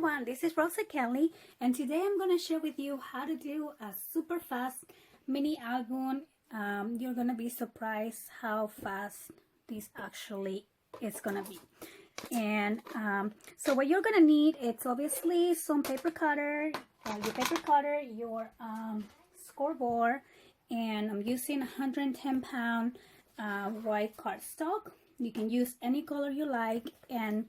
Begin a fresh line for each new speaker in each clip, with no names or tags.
everyone, this is Rosa Kelly, and today I'm going to share with you how to do a super fast mini album. You're going to be surprised how fast this actually is going to be. And so what you're going to need, it's obviously some paper cutter, your scoreboard, and I'm using 110-pound white cardstock. You can use any color you like, and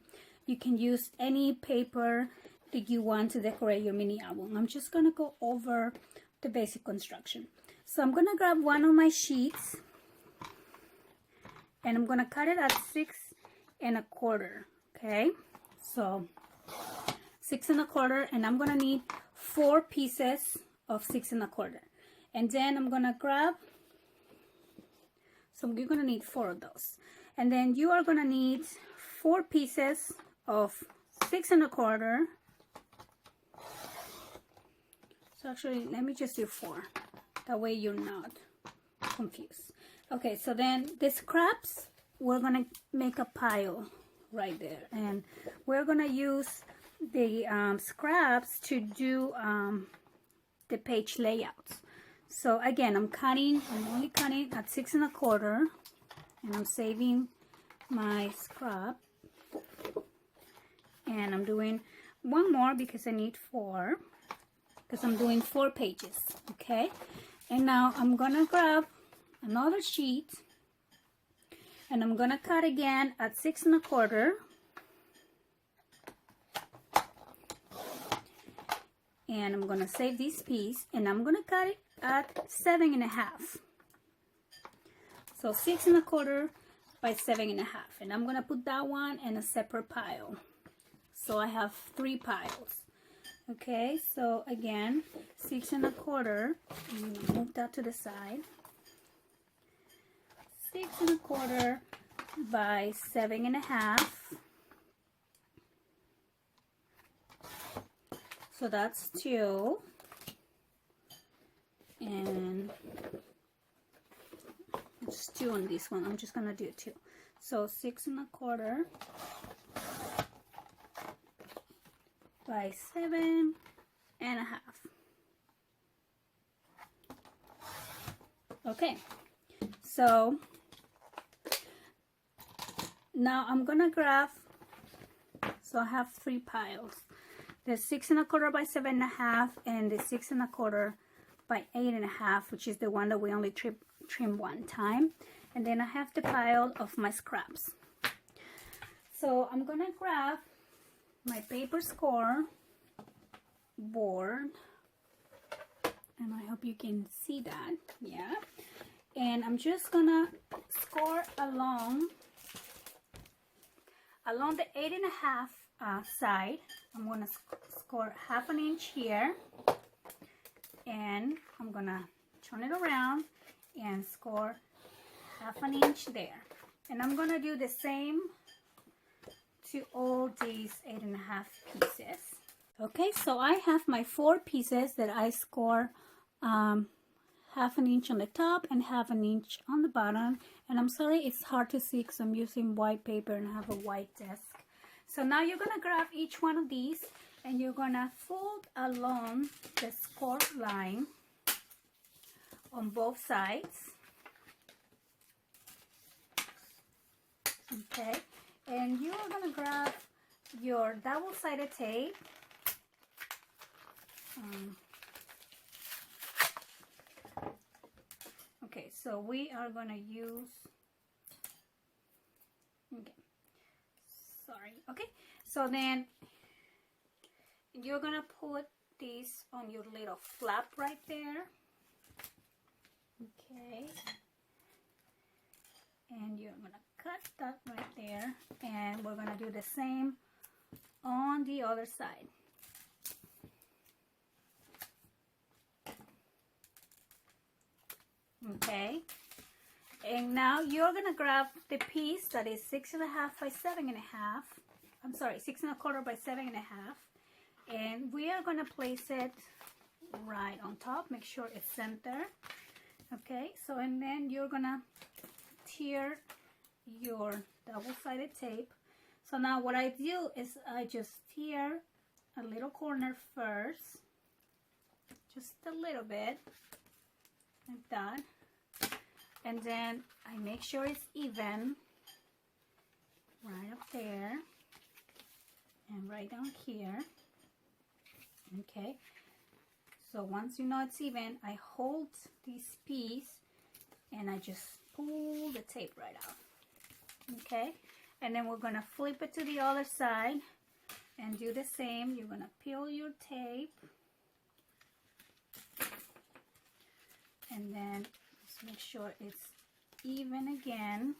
you can use any paper that you want to decorate your mini album. I'm just gonna go over the basic construction. So I'm gonna grab one of my sheets and I'm gonna cut it at 6 1/4. Okay, so 6 1/4, and I'm gonna need 4 pieces of 6 1/4, and then I'm gonna grab, so you're gonna need 4 of those, and then you are gonna need 4 pieces of 6 1/4. So actually, let me just do 4. That way you're not confused. Okay, so then the scraps, we're gonna make a pile right there, and we're gonna use the scraps to do the page layouts. So again, I'm only cutting at 6 1/4, and I'm saving my scrap. And I'm doing one more because I need 4, because I'm doing 4 pages. Okay, and now I'm gonna grab another sheet and I'm gonna cut again at 6 1/4, and I'm gonna save this piece, and I'm gonna cut it at 7 1/2. So 6 1/4 by 7 1/2, and I'm gonna put that one in a separate pile. So I have 3 piles. Okay, so again, 6 1/4, move that to the side. 6 1/4 by 7 1/2. So that's 2. And just 2 on this one. I'm just gonna do 2. So 6 1/4 by 7 1/2. Okay, so now I'm gonna grab, so I have 3 piles, the 6 1/4 by 7 1/2 and the 6 1/4 by 8 1/2, which is the one that we only trim one time, and then I have the pile of my scraps. So I'm gonna grab my paper score board, and I hope you can see that. Yeah, and I'm just gonna score along the 8 1/2 side. I'm gonna score 1/2 inch here, and I'm gonna turn it around and score 1/2 inch there, and I'm gonna do the same to all these 8 1/2 pieces. Okay, so I have my 4 pieces that I score 1/2 inch on the top and 1/2 inch on the bottom, and I'm sorry it's hard to see because I'm using white paper and I have a white desk. So now you're gonna grab each one of these and you're gonna fold along the score line on both sides. Okay, and you are gonna grab your double-sided tape. Okay, so we are gonna use, okay, so then you're gonna put this on your little flap right there. Okay, and you're gonna cut that right there, and we're gonna do the same on the other side. Okay, and now you're gonna grab the piece that is 6 1/2 by 7 1/2. I'm sorry, 6 1/4 by 7 1/2, and we are gonna place it right on top. Make sure it's center. Okay, so and then you're gonna tear your double-sided tape. So now what I do is I just tear a little corner first, just a little bit, like that, and then I make sure it's even right up there and right down here. Okay, so once you know it's even, I hold this piece and I just pull the tape right out. Okay, and then we're gonna flip it to the other side and do the same. You're gonna peel your tape and then just make sure it's even again.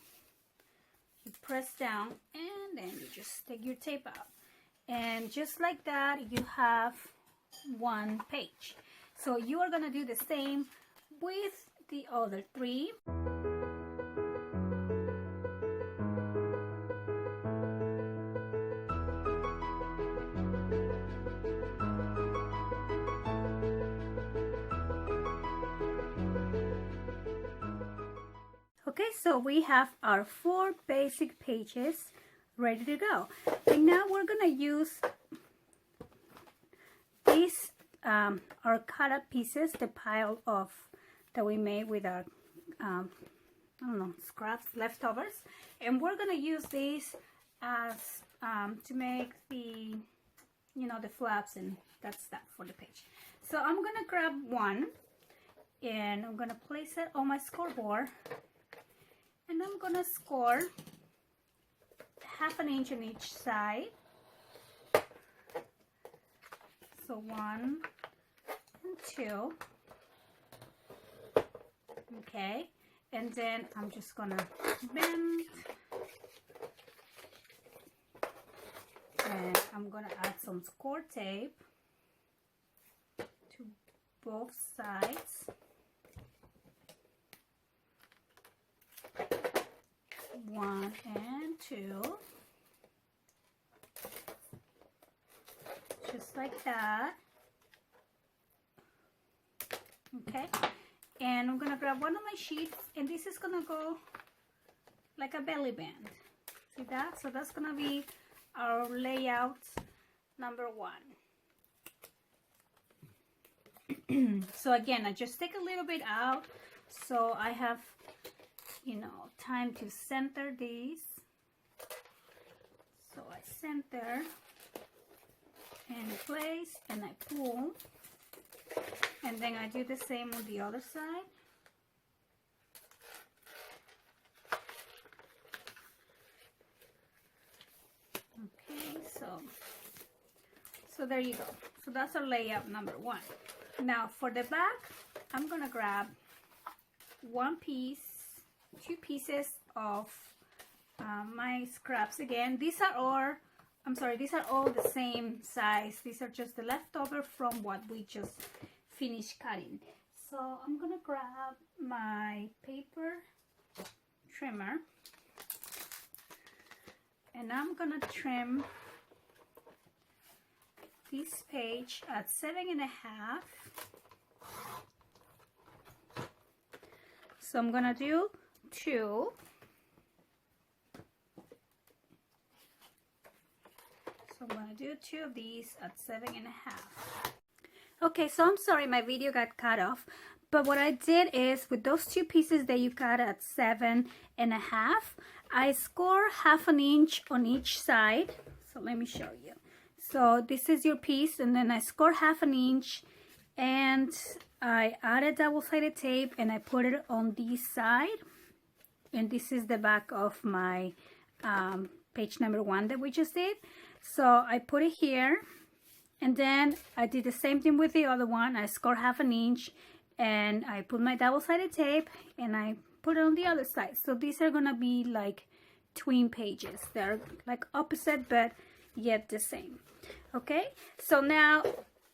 You press down and then you just take your tape out, and just like that you have one page. So you are gonna do the same with the other three. Okay, so we have our 4 basic pages ready to go. And now we're gonna use these our cut up pieces, the pile of that we made with our I don't know, scraps, leftovers, and we're gonna use these as to make the, you know, the flaps and that stuff for the page. So I'm gonna grab one and I'm gonna place it on my scoreboard, and I'm gonna score 1/2 inch on each side. So 1 and 2. Okay, and then I'm just gonna bend, and I'm gonna add some score tape to both sides. 1 and 2, just like that. Okay, and I'm gonna grab one of my sheets, and this is gonna go like a belly band. See that? So that's gonna be our layout number 1. So again, I just take a little bit out so I have, you know, time to center these. So I center and place and I pull, and then I do the same on the other side. Okay, so there you go. So that's our layout number 1. Now for the back, I'm gonna grab 1 piece, 2 pieces of my scraps. Again, these are all the same size. These are just the leftover from what we just finished cutting. So I'm gonna grab my paper trimmer and I'm gonna trim this page at 7.5. So I'm gonna do 2. So I'm gonna do 2 of these at 7.5. Okay, so I'm sorry my video got cut off, but what I did is with those 2 pieces that you cut at 7.5, I score 1/2 inch on each side. So let me show you. So this is your piece, and then I score 1/2 inch, and I added double-sided tape and I put it on this side, and this is the back of my page number 1 that we just did. So I put it here, and then I did the same thing with the other one. I scored 1/2 inch and I put my double-sided tape and I put it on the other side. So these are gonna be like twin pages. They're like opposite but yet the same. Okay, so now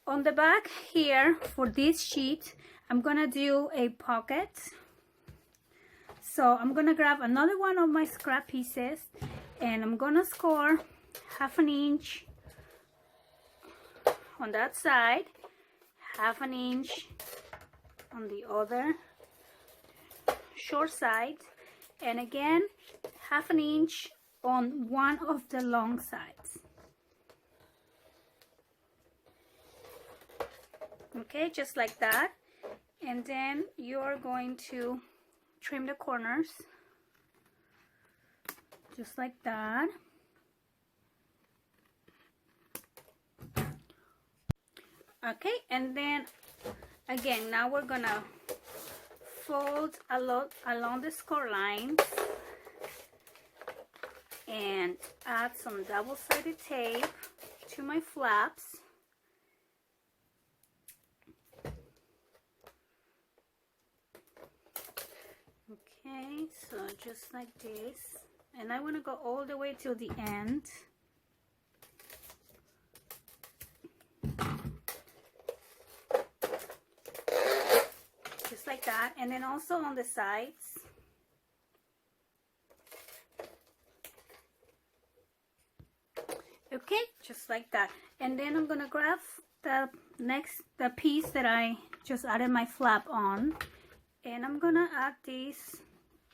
on the back here for this sheet, I'm gonna do a pocket. So I'm gonna grab another one of my scrap pieces and I'm gonna score 1/2 inch on that side, 1/2 inch on the other short side, and again 1/2 inch on one of the long sides. Okay, just like that. And then you're going to trim the corners just like that. Okay, and then again, now we're gonna fold along the score lines and add some double-sided tape to my flaps. Okay, so just like this, and I want to go all the way till the end. Just like that, and then also on the sides. Okay, just like that. And then I'm gonna grab the piece that I just added my flap on, and I'm gonna add this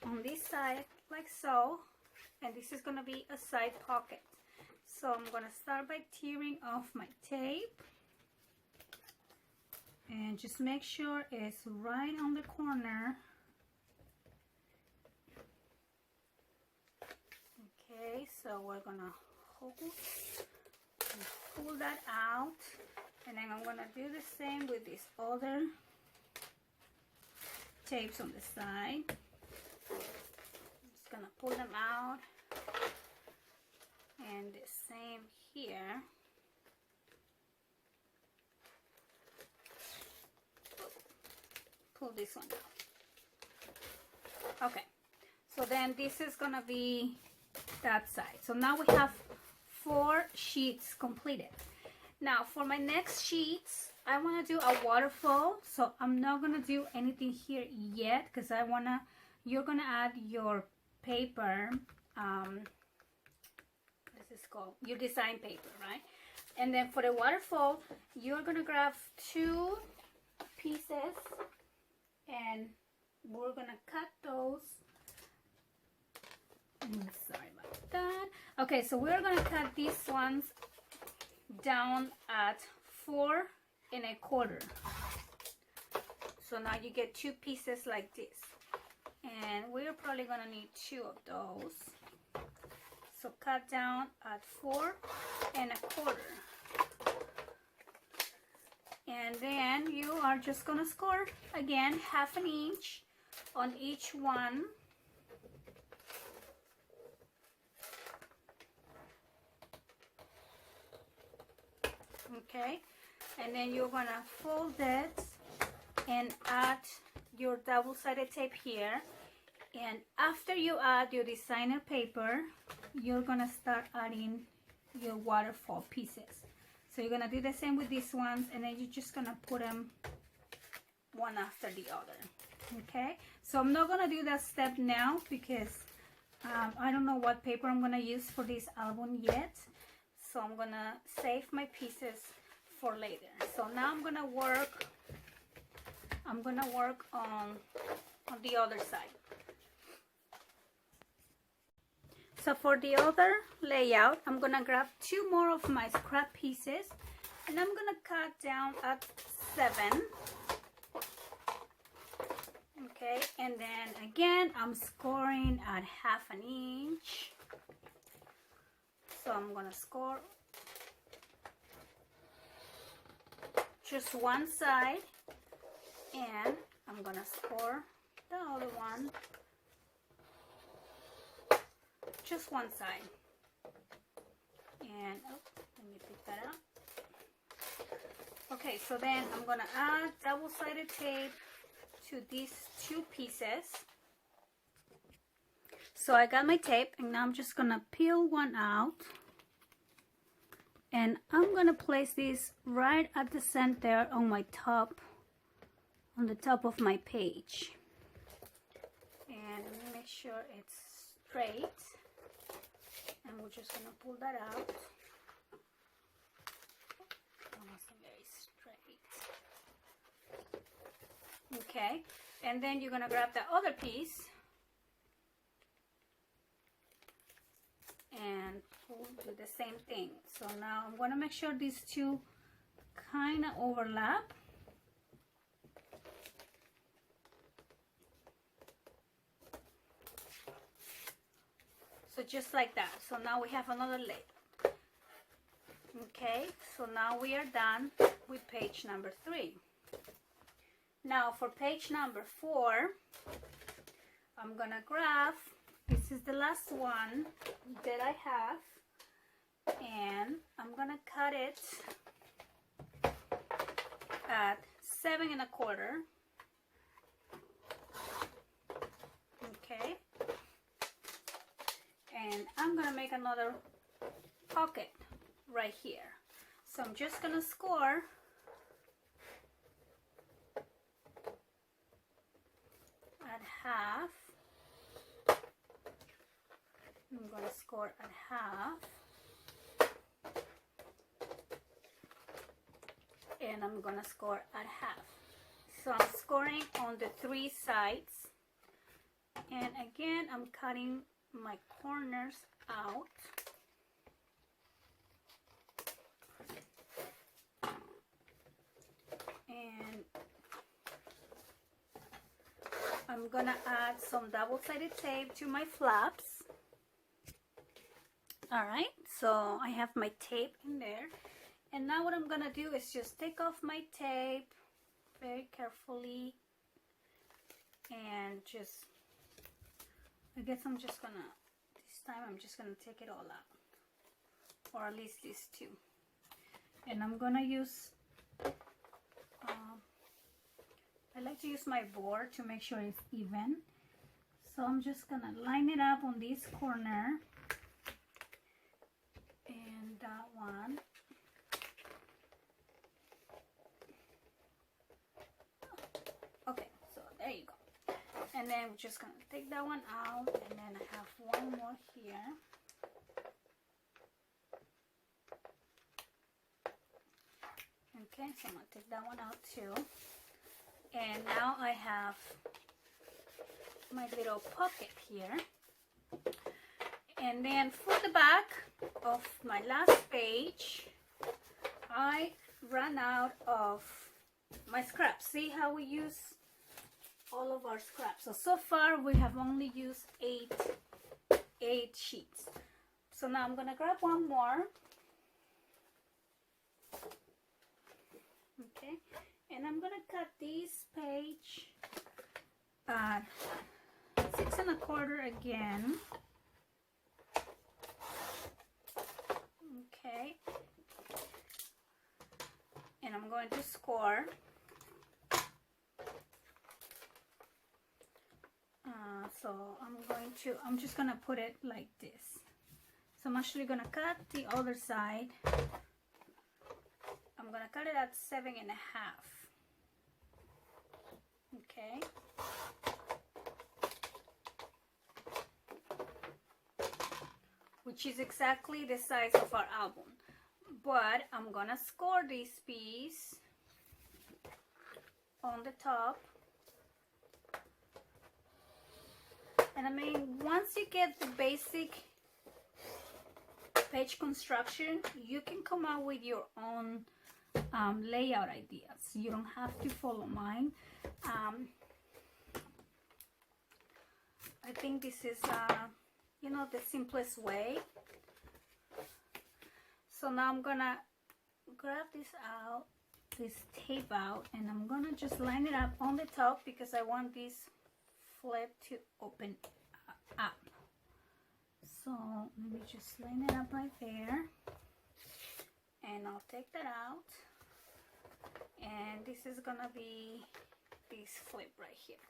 on this side like so, and this is gonna be a side pocket. So I'm gonna start by tearing off my tape, and just make sure it's right on the corner. Okay, so we're gonna hold and pull that out, and then I'm gonna do the same with these other tapes on the side. I'm just gonna pull them out, and the same here. Pull this one out. Okay, so then this is gonna be that side. So now we have 4 sheets completed. Now for my next sheets, I want to do a waterfall, so I'm not gonna do anything here yet because you're gonna add your paper, this is called your design paper, right? And then for the waterfall, you're gonna grab 2 pieces, and we're gonna cut those. Sorry about that. Okay, so we're gonna cut these ones down at 4 1/4. So now you get 2 pieces like this, and we're probably gonna need 2 of those. So cut down at 4 1/4. And then you are just gonna score again 1/2 inch on each one. Okay, and then you're gonna fold it and add your double-sided tape here. And after you add your designer paper, you're gonna start adding your waterfall pieces. So you're gonna do the same with these ones, and then you're just gonna put them one after the other. Okay, so I'm not gonna do that step now because I don't know what paper I'm gonna use for this album yet. So I'm gonna save my pieces for later. So now I'm gonna work on the other side. So for the other layout, I'm gonna grab 2 more of my scrap pieces, and I'm gonna cut down at 7. Okay, and then again, I'm scoring at 1/2 inch. So I'm gonna score just one side, and I'm gonna score the other one just one side. And let me pick that up. Okay, so then I'm gonna add double-sided tape to these 2 pieces. So I got my tape, and now I'm just gonna peel one out, and I'm gonna place this right at the center on the top of my page. And let me make sure it's straight, and we're just gonna pull that out. Almost very straight. Okay, and then you're gonna grab the other piece and we'll do the same thing. So now I'm going to make sure these 2 kind of overlap. So just like that. So now we have another layer. Okay, so now we are done with page number 3. Now for page number 4, I'm gonna grab, this is the last one that I have, and I'm gonna cut it at 7 1/4. Okay, and I'm gonna make another pocket right here. So I'm just gonna score at half. I'm gonna score at half, and I'm gonna score at half. So I'm scoring on the 3 sides, and again I'm cutting my corners out. And I'm gonna add some double-sided tape to my flaps. Alright, so I have my tape in there, and now what I'm gonna do is just take off my tape very carefully, and just, I guess I'm just gonna, this time I'm just gonna take it all out, or at least these 2, and I'm gonna use I like to use my board to make sure it's even. So I'm just gonna line it up on this corner and that one. Okay, so there you go. And then we're just gonna take that one out, and then I have one more here. Okay, so I'm gonna take that one out too. And now I have my little pocket here. And then for the back of my last page, I ran out of my scraps. See how we use all of our scraps. So far we have only used 8 sheets. So now I'm gonna grab one more. Okay, and I'm gonna cut this page at 6 1/4 again. Okay, and I'm going to score. So I'm just gonna put it like this. So I'm actually gonna cut the other side. I'm gonna cut it at 7 1/2. Okay. Which is exactly the size of our album. But I'm gonna score this piece on the top. And I mean, once you get the basic page construction, you can come out with your own layout ideas. You don't have to follow mine. I think this is you know, the simplest way. So now I'm gonna grab this out, this tape out, and I'm gonna just line it up on the top because I want this flip to open up. So let me just line it up right there, and I'll take that out, and this is gonna be this flip right here.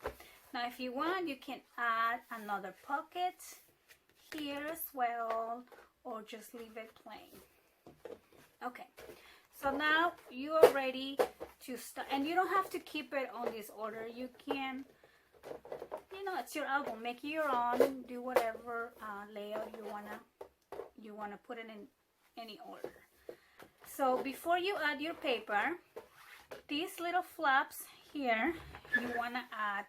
Now if you want, you can add another pocket here as well, or just leave it plain. Okay, so now you are ready to start, and you don't have to keep it on this order. You can, you know, it's your album, make it your own, do whatever layout you wanna put it in any order. So before you add your paper, these little flaps here, you wanna add,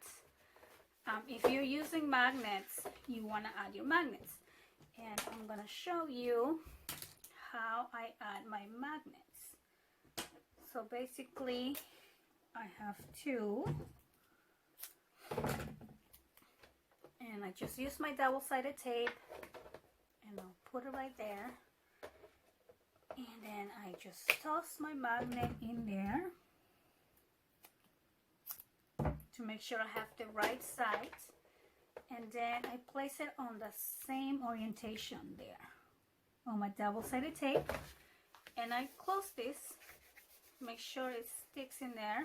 if you're using magnets, you wanna add your magnets. And I'm gonna show you how I add my magnets. So basically, I have 2. And I just use my double-sided tape and I'll put it right there. And then I just toss my magnet in there to make sure I have the right side. And then I place it on the same orientation there on my double-sided tape. And I close this, make sure it sticks in there.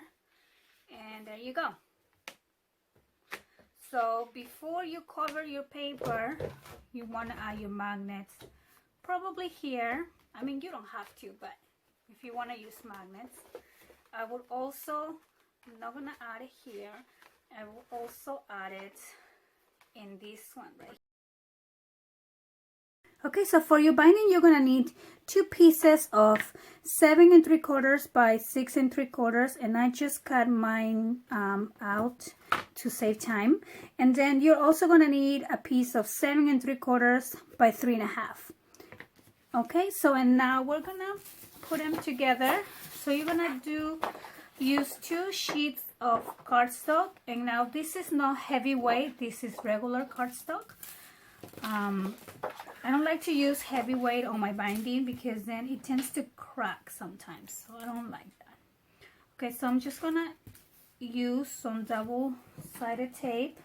And there you go. So before you cover your paper, you want to add your magnets probably here. I mean, you don't have to, but if you want to use magnets, I would also, I'm not going to add it here, I will also add it in this one right here. Okay, so for your binding, you're going to need 2 pieces of 7 3/4 by 6 3/4, and I just cut mine out to save time. And then you're also going to need a piece of 7 3/4 by 3.5. Okay, so and now we're going to put them together. So you're going to use 2 sheets of cardstock, and now this is not heavyweight, this is regular cardstock. I don't like to use heavyweight on my binding because then it tends to crack sometimes, so I don't like that. Okay, so I'm just gonna use some double-sided tape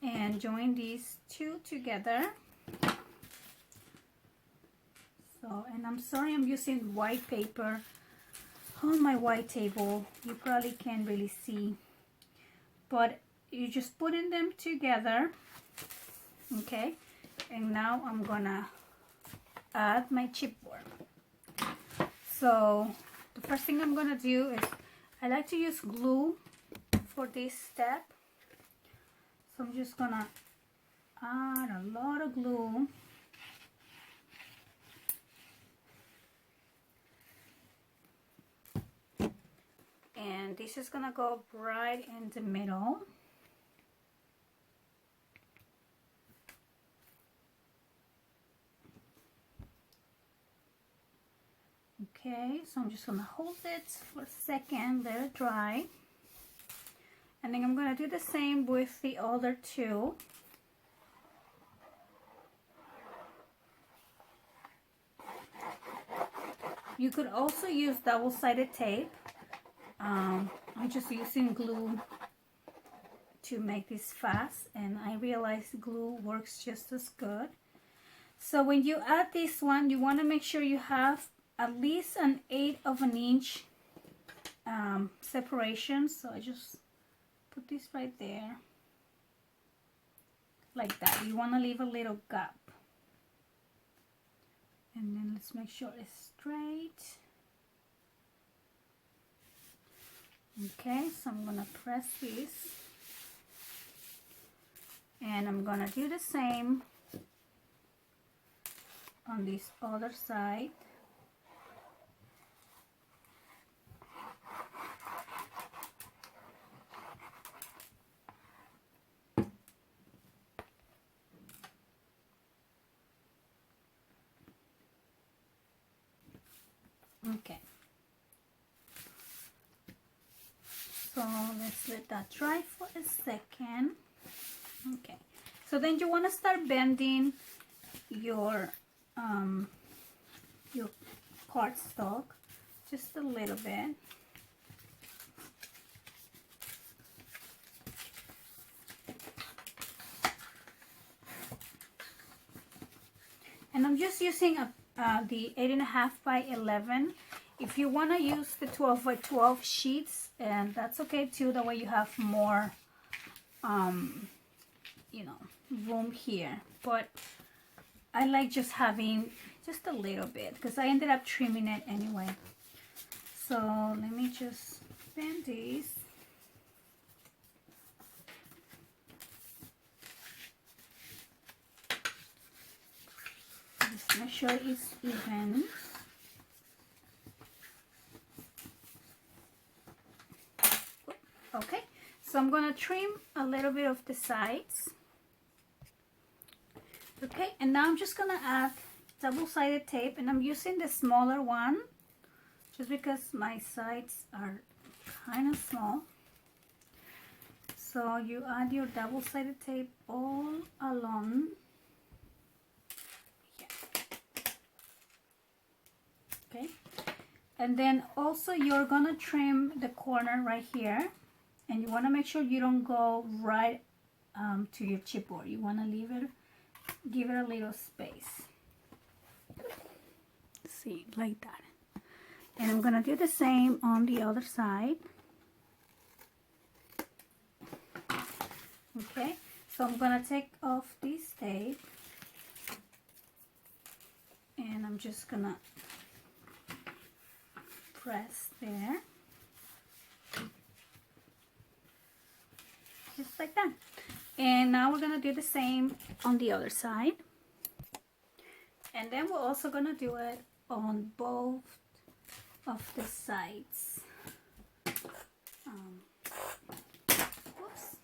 and join these 2 together. So, and I'm sorry I'm using white paper on my white table. You probably can't really see, but you just putting them together. Okay, and now I'm gonna add my chipboard. So the first thing I'm gonna do is I like to use glue for this step. So I'm just gonna add a lot of glue. And this is gonna go right in the middle. Okay, so I'm just gonna hold it for a second, let it dry. And then I'm gonna do the same with the other 2. You could also use double-sided tape. I'm just using glue to make this fast, and I realized glue works just as good. So when you add this one, you want to make sure you have at least an 1/8 of an inch separation. So I just put this right there like that. You want to leave a little gap, and then let's make sure it's straight. Okay, so I'm gonna press this, and I'm gonna do the same on this other side. Okay, so let's let that dry for a second. Okay, so then you want to start bending your cardstock just a little bit. And I'm just using the 8.5 by 11. If you want to use the 12 by 12 sheets, and that's okay too, that way you have more you know, room here. But I like just having just a little bit because I ended up trimming it anyway. So let me just bend these. Just make sure it's even. Okay, so I'm gonna trim a little bit of the sides. Okay, and now I'm just gonna add double-sided tape, and I'm using the smaller one just because my sides are kind of small. So you add your double-sided tape all along here. Okay, and then also you're gonna trim the corner right here, and you want to make sure you don't go right to your chipboard. You want to give it a little space. See, like that. And I'm gonna do the same on the other side. Okay, so I'm gonna take off this tape, and I'm just gonna press there, just like that. And now we're gonna do the same on the other side, and then we're also gonna do it on both of the sides. Oops.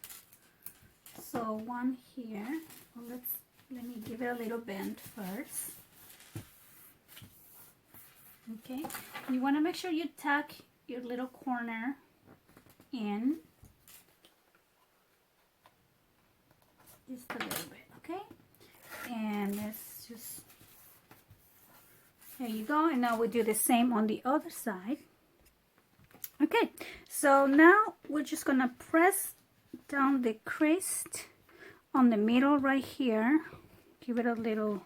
So one here. Well, let me give it a little bend first. Okay, you want to make sure you tuck your little corner in just a little bit. Okay, and let's just, there you go. And now we do the same on the other side. Okay, so now we're just gonna press down the crease on the middle right here, give it a little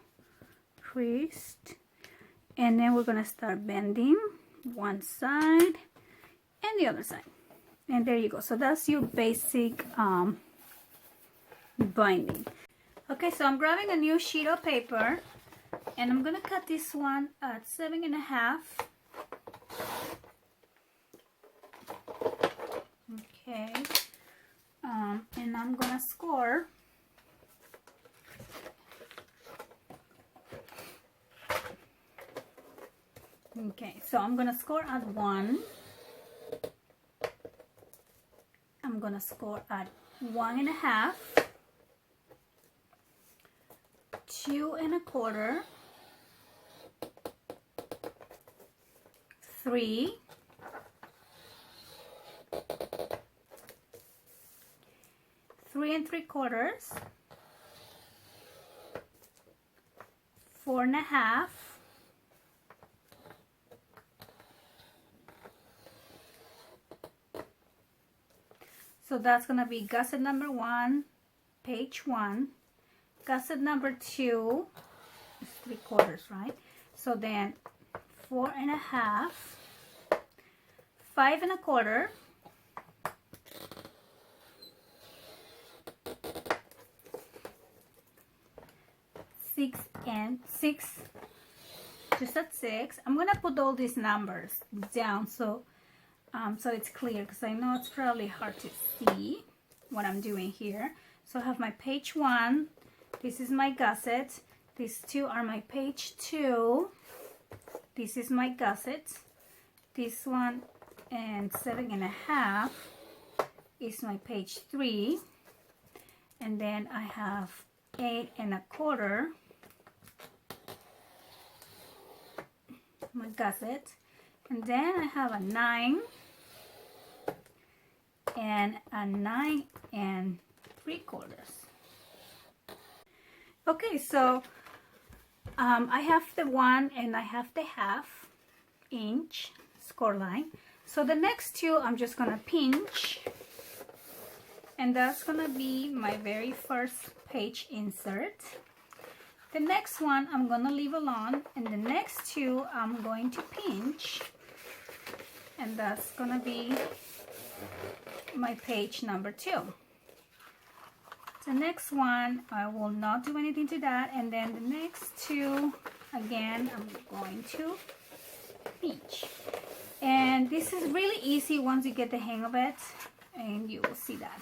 crease, and then we're gonna start bending one side and the other side, and there you go. So that's your basic binding. Okay, so I'm grabbing a new sheet of paper, and I'm gonna cut this one at 7.5. Okay, and I'm gonna score. Okay, so I'm gonna score at 1. I'm gonna score at 1.5, 2.25, 3, 3.75, 4.5, so that's gonna be gusset number 1, page 1. Gusset number 2 is 3/4, right? So then 4.5, 5.25, 6 and 6, just at 6. I'm gonna put all these numbers down so it's clear, because I know it's probably hard to see what I'm doing here. So I have my page 1. This is my gusset. These two are my page 2. This is my gusset. This one and 7.5 is my page 3. And then I have 8.25, my gusset. And then I have a 9 and a 9.75. Okay, so I have the 1 and I have the 1/2 inch score line. So the next two I'm just gonna pinch, and that's gonna be my very first page insert. The next one I'm gonna leave alone, and the next two I'm going to pinch, and that's gonna be my page number 2. The next one, I will not do anything to that, and then the next two, again, I'm going to pinch. And this is really easy once you get the hang of it, and you will see that.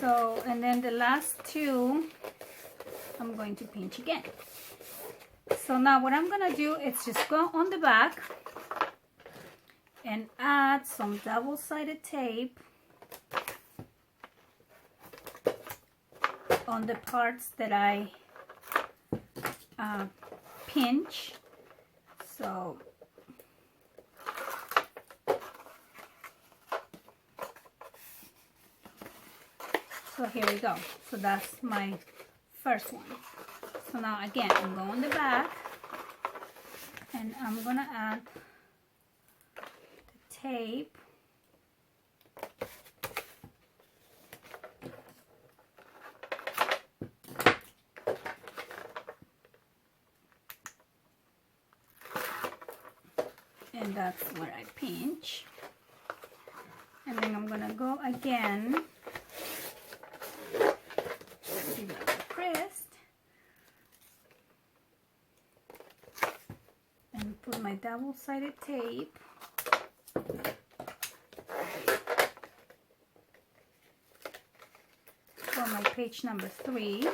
So, and then the last two, I'm going to pinch again. So now what I'm gonna do is just go on the back and add some double-sided tape on the parts that I pinch. So So here we go. So that's my first one. So now again, I'm going the back and I'm gonna add the tape. And that's where I pinch. And then I'm gonna go again. See where I pressed. And put my double-sided tape. For my page number 3.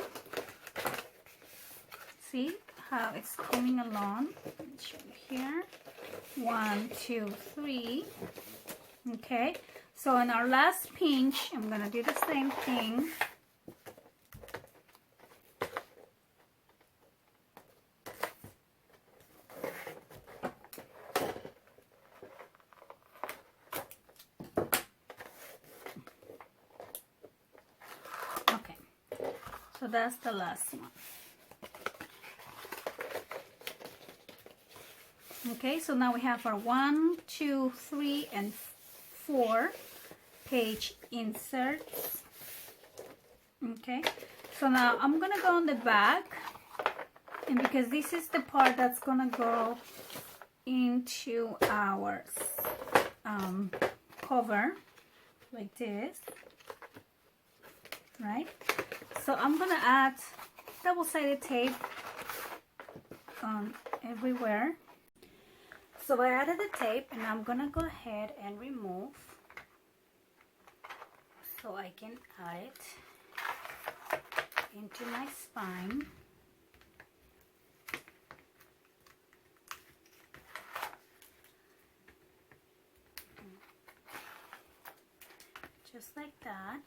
See how it's coming along? Let me show you here. 1, 2, 3. Okay, so in our last pinch, I'm gonna do the same thing. Okay, so that's the last one. Okay, so now we have our 1, 2, 3, and 4 page inserts. Okay, so now I'm gonna go on the back, and because this is the part that's gonna go into our cover, like this, right? So I'm gonna add double-sided tape on everywhere. So I added the tape, and I'm gonna go ahead and remove so I can add it into my spine. Just like that.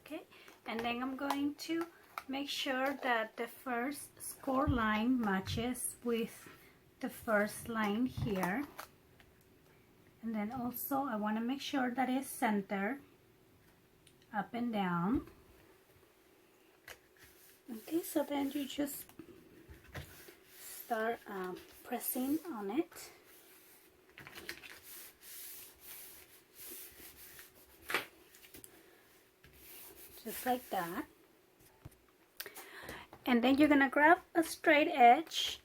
Okay, and then I'm going to make sure that the first score line matches with the first line here, and then also I want to make sure that it's centered up and down. Okay, so then you just start pressing on it. Just like that. And then you're gonna grab a straight edge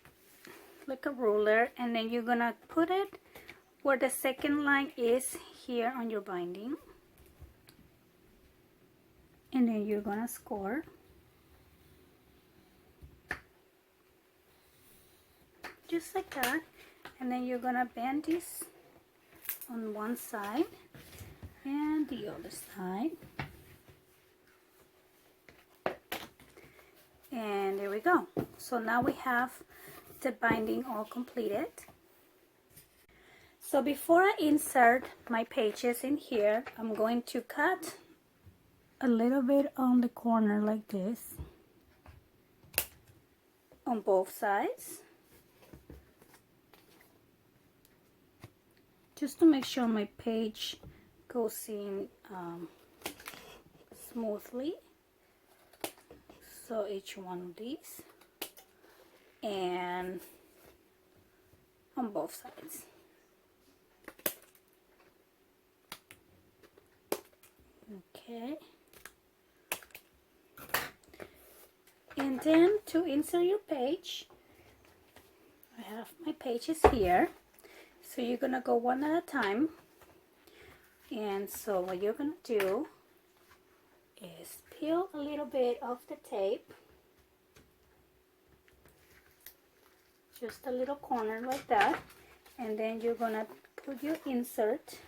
like a ruler, and then you're gonna put it where the second line is here on your binding, and then you're gonna score. Just like that. And then you're gonna bend this on one side and the other side. And there we go. So now we have the binding all completed. So before I insert my pages in here, I'm going to cut a little bit on the corner like this on both sides, just to make sure my page goes in smoothly. So each one of these, and on both sides. Okay. And then to insert your page, I have my pages here. So you're gonna go one at a time. And so what you're gonna do is peel a little bit of the tape, just a little corner like that, and then you're gonna put your insert,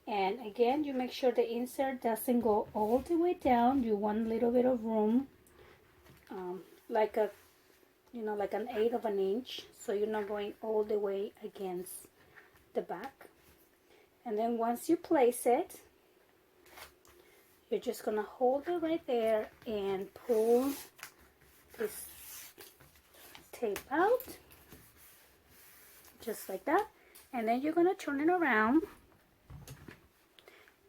and again you make sure the insert doesn't go all the way down. You want a little bit of room, like a, you know, like an 1/8 of an inch, so you're not going all the way against the back. And then once you place it, you're just gonna hold it right there and pull this tape out. just like that. And then you're gonna turn it around,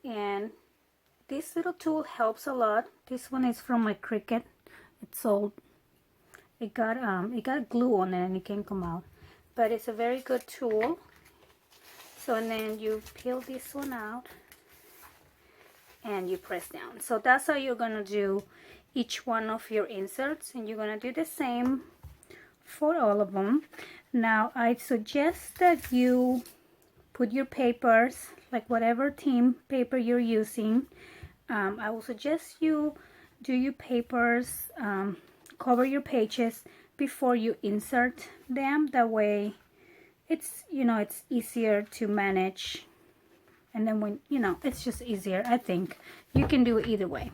and this little tool helps a lot. This one is from my Cricut. It's old. It got glue on it and it can't come out, but it's a very good tool. So, and then you peel this one out and you press down. So that's how you're gonna do each one of your inserts, and you're gonna do the same for all of them. Now I suggest that you put your papers, like whatever theme paper you're using, I will suggest you do your papers, cover your pages before you insert them. That way it's, you know, it's easier to manage, and then when, you know, it's just easier. I think you can do it either way.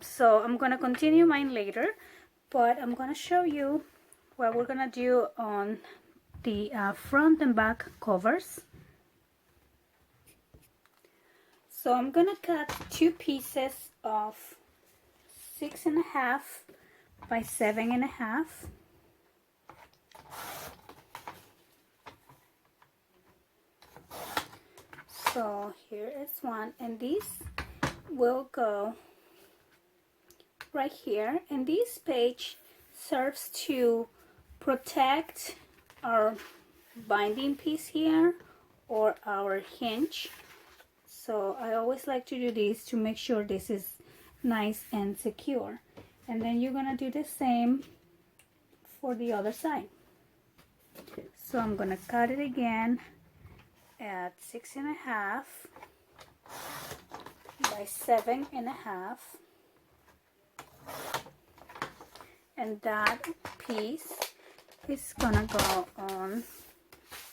So I'm gonna continue mine later, but I'm gonna show you what we're gonna do on the front and back covers. So I'm gonna cut two pieces of 6.5 by 7.5. So here is one, and this will go right here, and this page serves to protect our binding piece here or our hinge. So I always like to do this to make sure this is nice and secure. And then you're gonna do the same for the other side. So I'm gonna cut it again at 6.5 by 7.5, and that piece is gonna go on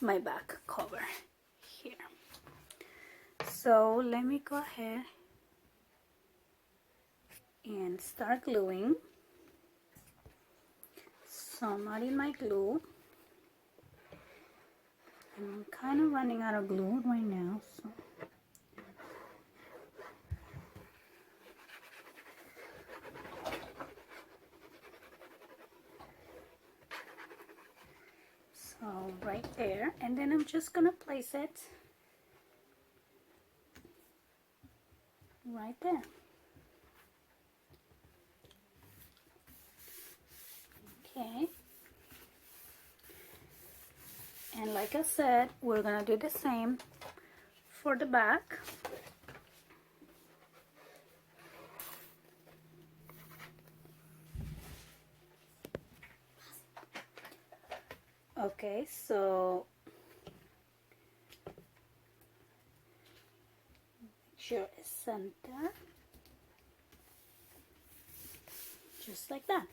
my back cover here. So let me go ahead and start gluing. So I'm adding my glue. I'm kind of running out of glue right now, so right there, and then I'm just gonna place it right there. Okay. And like I said, we're gonna do the same for the back. Okay, so make sure it's center, just like that.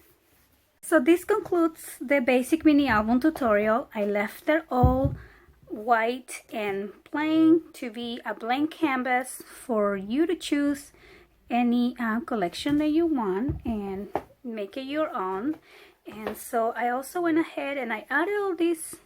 So this concludes the basic mini album tutorial. I left it all white and plain to be a blank canvas for you to choose any collection that you want and make it your own. And so I also went ahead and I added all these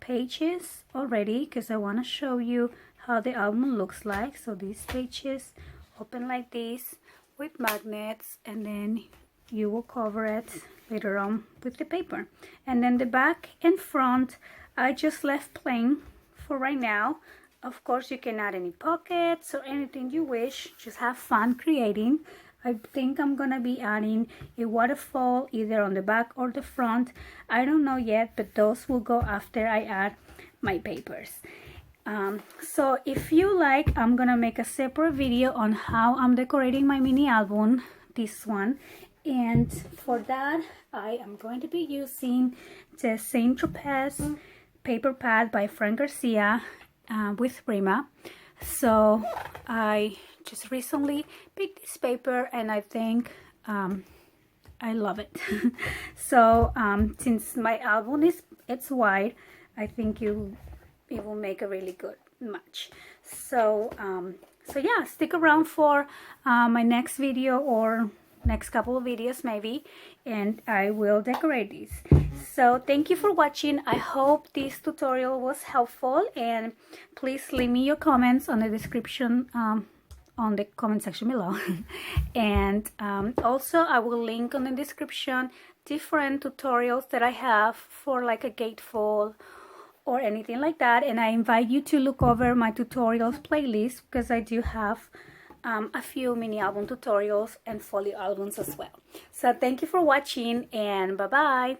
pages already because I want to show you how the album looks like. So these pages open like this with magnets, and then you will cover it later on with the paper. And then the back and front I just left plain for right now. Of course you can add any pockets or anything you wish. Just have fun creating. I think I'm gonna be adding a waterfall either on the back or the front. I don't know yet, but those will go after I add my papers. So if you like, I'm gonna make a separate video on how I'm decorating my mini album, this one. And for that, I am going to be using the Saint Tropez paper pad by Frank Garcia with Prima. So I just recently picked this paper and I think I love it. So since my album it's wide, I think it will make a really good match. So so yeah, stick around for my next video or next couple of videos maybe, and I will decorate these. So thank you for watching. I hope this tutorial was helpful, and please leave me your comments on the description on the comment section below. And also I will link on the description different tutorials that I have for like a gatefold or anything like that. And I invite you to look over my tutorials playlist, because I do have a few mini album tutorials and folio albums as well. So thank you for watching, and bye bye.